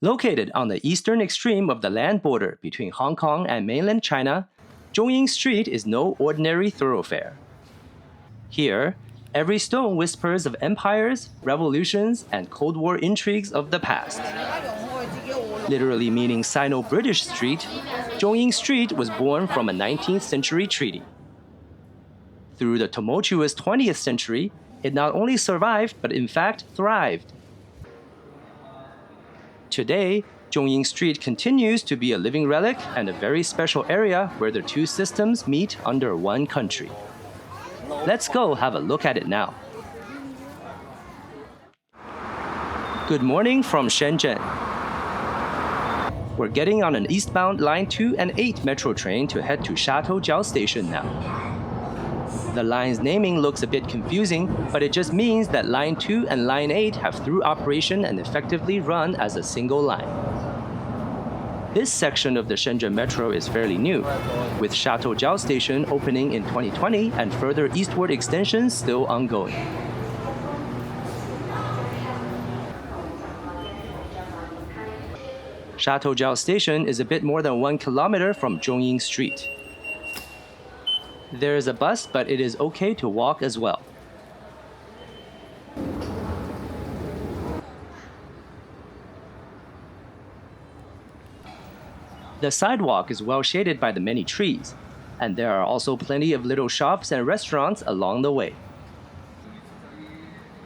Located on the eastern extreme of the land border between Hong Kong and mainland China, Jongying Street is no ordinary thoroughfare. Here, every stone whispers of empires, revolutions, and Cold War intrigues of the past. Literally meaning Sino-British Street, Jongying Street was born from a 19th century treaty. Through the tumultuous 20th century, it not only survived but in fact thrived. Today, Jongying Street continues to be a living relic and a very special area where the two systems meet under one country. Let's go have a look at it now. Good morning from Shenzhen. We're getting on an eastbound Line 2 and 8 metro train to head to Shatojiao Station now. The line's naming looks a bit confusing, but it just means that Line 2 and Line 8 have through operation and effectively run as a single line. This section of the Shenzhen Metro is fairly new, with Shatojiao Station opening in 2020 and further eastward extensions still ongoing. Shatojiao Station is a bit more than 1 kilometer from Jongying Street. There is a bus, but it is okay to walk as well. The sidewalk is well shaded by the many trees, and there are also plenty of little shops and restaurants along the way.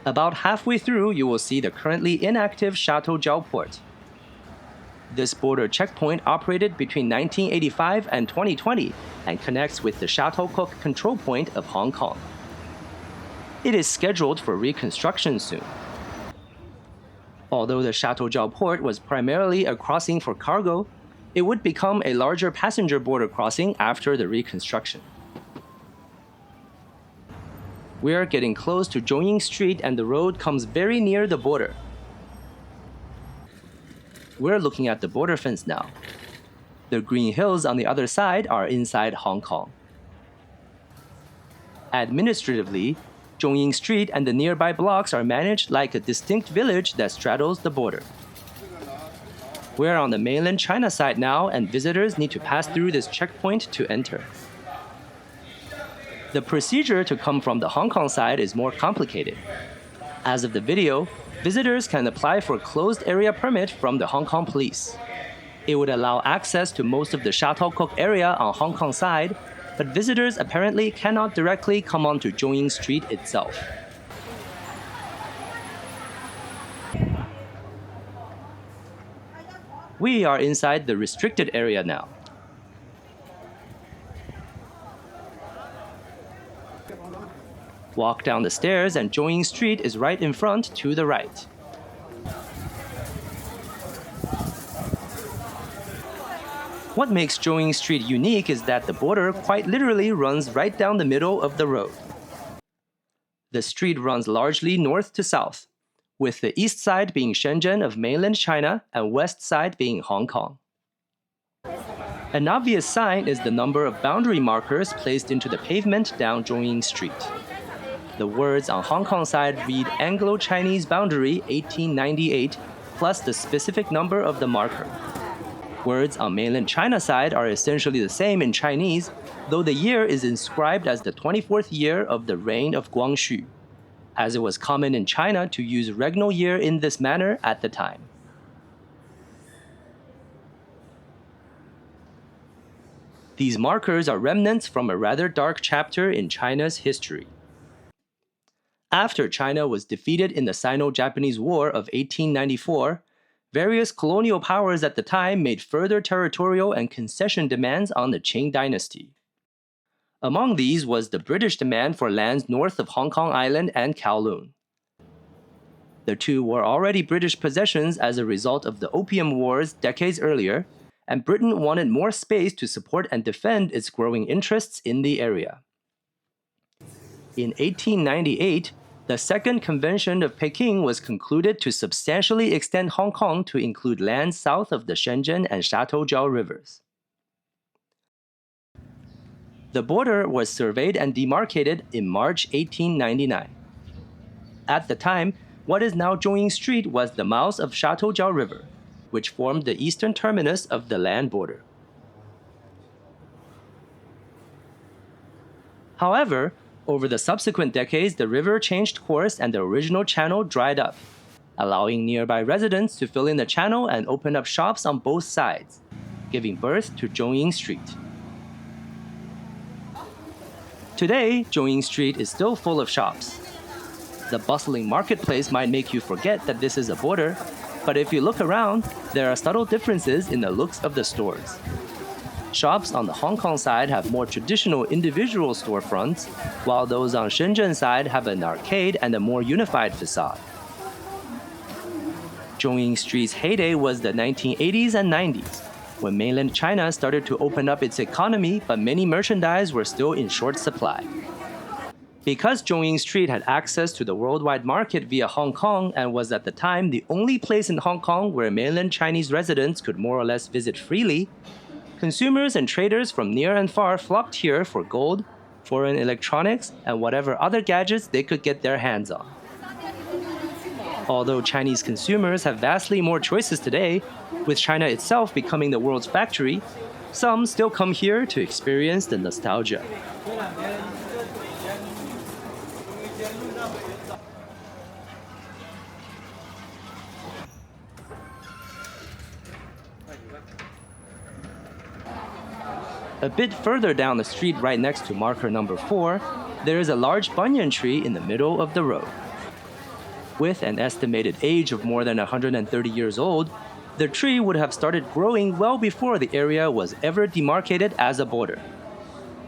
About halfway through, you will see the currently inactive Shatojiao Port. This border checkpoint operated between 1985 and 2020 and connects with the Shatokok control point of Hong Kong. It is scheduled for reconstruction soon. Although the Shatojiao port was primarily a crossing for cargo, it would become a larger passenger border crossing after the reconstruction. We are getting close to Jongying Street and the road comes very near the border. We're looking at the border fence now. The green hills on the other side are inside Hong Kong. Administratively, Jongying Street and the nearby blocks are managed like a distinct village that straddles the border. We're on the mainland China side now, and visitors need to pass through this checkpoint to enter. The procedure to come from the Hong Kong side is more complicated. As of the video, visitors can apply for a closed area permit from the Hong Kong police. It would allow access to most of the Shatokok area on Hong Kong side, but visitors apparently cannot directly come onto Jongying Street itself. We are inside the restricted area now. Walk down the stairs and Jongying Street is right in front to the right. What makes Jongying Street unique is that the border quite literally runs right down the middle of the road. The street runs largely north to south, with the east side being Shenzhen of mainland China and west side being Hong Kong. An obvious sign is the number of boundary markers placed into the pavement down Jongying Street. The words on Hong Kong side read Anglo-Chinese boundary 1898 plus the specific number of the marker. Words on mainland China side are essentially the same in Chinese, though the year is inscribed as the 24th year of the reign of Guangxu, as it was common in China to use regnal year in this manner at the time. These markers are remnants from a rather dark chapter in China's history. After China was defeated in the Sino-Japanese War of 1894, various colonial powers at the time made further territorial and concession demands on the Qing dynasty. Among these was the British demand for lands north of Hong Kong Island and Kowloon. The two were already British possessions as a result of the Opium Wars decades earlier, and Britain wanted more space to support and defend its growing interests in the area. In 1898, the Second Convention of Peking was concluded to substantially extend Hong Kong to include lands south of the Shenzhen and Shatojiao rivers. The border was surveyed and demarcated in March 1899. At the time, what is now Jongying Street was the mouth of Shatojiao River, which formed the eastern terminus of the land border. However, over the subsequent decades, the river changed course and the original channel dried up, allowing nearby residents to fill in the channel and open up shops on both sides, giving birth to Jongying Street. Today, Jongying Street is still full of shops. The bustling marketplace might make you forget that this is a border, but if you look around, there are subtle differences in the looks of the stores. Shops on the Hong Kong side have more traditional individual storefronts, while those on Shenzhen side have an arcade and a more unified facade. Jongying Street's heyday was the 1980s and 90s, when mainland China started to open up its economy, but many merchandise were still in short supply. Because Jongying Street had access to the worldwide market via Hong Kong and was at the time the only place in Hong Kong where mainland Chinese residents could more or less visit freely, consumers and traders from near and far flocked here for gold, foreign electronics, and whatever other gadgets they could get their hands on. Although Chinese consumers have vastly more choices today, with China itself becoming the world's factory, some still come here to experience the nostalgia. A bit further down the street right next to marker number 4, there is a large banyan tree in the middle of the road. With an estimated age of more than 130 years old, the tree would have started growing well before the area was ever demarcated as a border.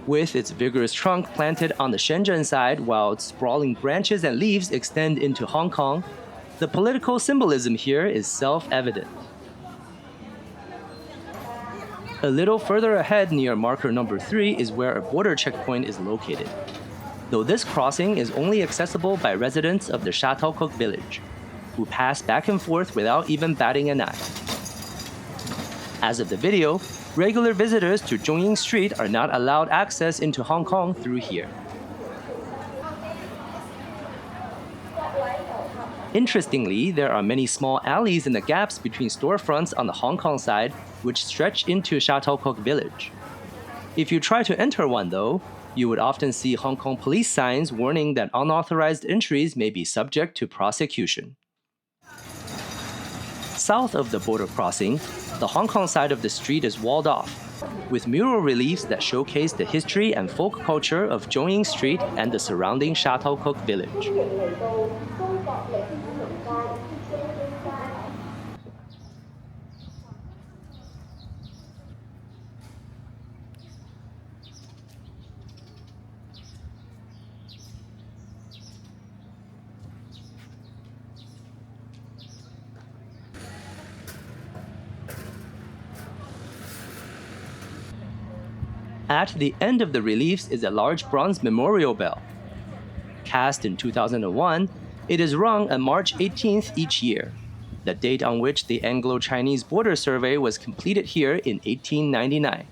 With its vigorous trunk planted on the Shenzhen side while its sprawling branches and leaves extend into Hong Kong, the political symbolism here is self-evident. A little further ahead near marker number 3 is where a border checkpoint is located, though this crossing is only accessible by residents of the Sha Tao Kok village, who pass back and forth without even batting an eye. As of the video, regular visitors to Jongying Street are not allowed access into Hong Kong through here. Interestingly, there are many small alleys in the gaps between storefronts on the Hong Kong side which stretch into Sha Tao Kok village. If you try to enter one though, you would often see Hong Kong police signs warning that unauthorized entries may be subject to prosecution. South of the border crossing, the Hong Kong side of the street is walled off, with mural reliefs that showcase the history and folk culture of Jongying Street and the surrounding Sha Tao Kok village. At the end of the reliefs is a large bronze memorial bell. Cast in 2001, it is rung on March 18th each year, the date on which the Anglo-Chinese border survey was completed here in 1899,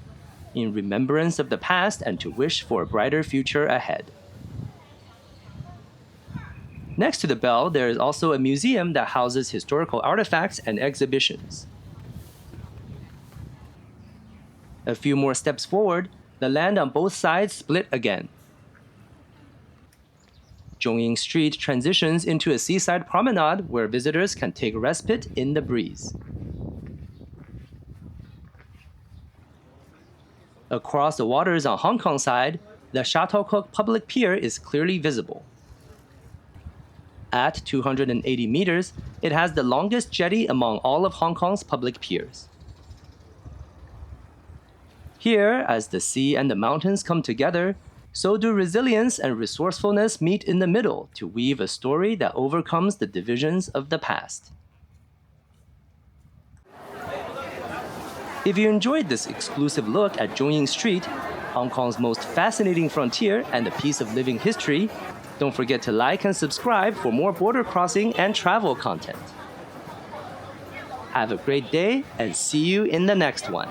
in remembrance of the past and to wish for a brighter future ahead. Next to the bell, there is also a museum that houses historical artifacts and exhibitions. A few more steps forward, the land on both sides split again. Jongying Street transitions into a seaside promenade where visitors can take respite in the breeze. Across the waters on Hong Kong side, the Sha Tao Kok public pier is clearly visible. At 280 meters, it has the longest jetty among all of Hong Kong's public piers. Here, as the sea and the mountains come together, so do resilience and resourcefulness meet in the middle to weave a story that overcomes the divisions of the past. If you enjoyed this exclusive look at Jongying Street, Hong Kong's most fascinating frontier and a piece of living history, don't forget to like and subscribe for more border crossing and travel content. Have a great day and see you in the next one.